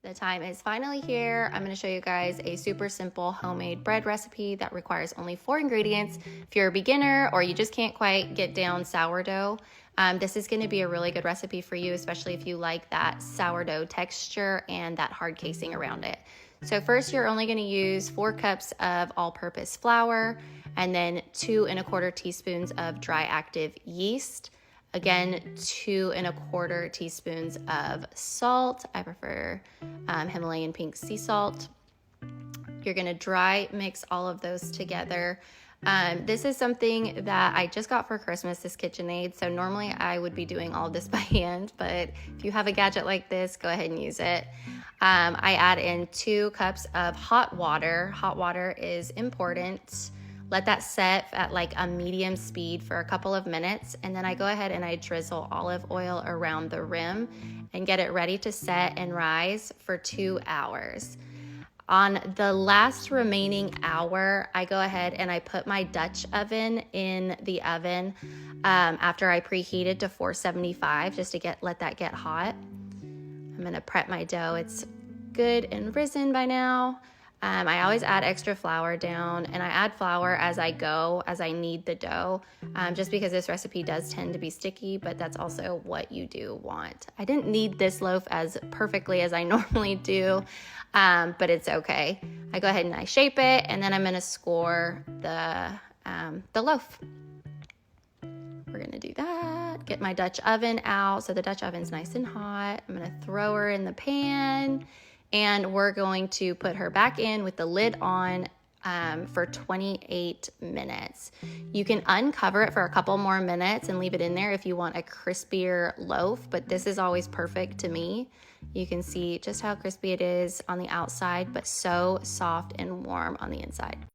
The time is finally here. I'm going to show you guys a super simple homemade bread recipe that requires only 4 ingredients. If you're a beginner or you just can't quite get down sourdough, this is going to be a really good recipe for you, especially if you like that sourdough texture and that hard casing around it. So first, you're only going to use 4 cups of all-purpose flour and then 2 1/4 teaspoons of dry active yeast. Again, 2 1/4 teaspoons of salt. I prefer Himalayan pink sea salt. You're gonna dry mix all of those together. This is something that I just got for Christmas, this KitchenAid. So normally I would be doing all of this by hand, but if you have a gadget like this, go ahead and use it. I add in 2 cups of hot water. Hot water is important. Let that set at like a medium speed for a couple of minutes, and then I go ahead and I drizzle olive oil around the rim and get it ready to set and rise for 2 hours. On the last remaining hour, I go ahead and I put my Dutch oven in the oven after I preheated to 475 just to let that get hot. I'm gonna prep my dough. It's good and risen by now. I always add extra flour down, and I add flour as I go, as I knead the dough, just because this recipe does tend to be sticky, but that's also what you do want. I didn't knead this loaf as perfectly as I normally do, but it's okay. I go ahead and I shape it, and then I'm gonna score the loaf. We're gonna do that. Get my Dutch oven out, so the Dutch oven's nice and hot. I'm gonna throw her in the pan, and we're going to put her back in with the lid on for 28 minutes. You can uncover it for a couple more minutes and leave it in there if you want a crispier loaf, but this is always perfect to me. You can see just how crispy it is on the outside, but so soft and warm on the inside.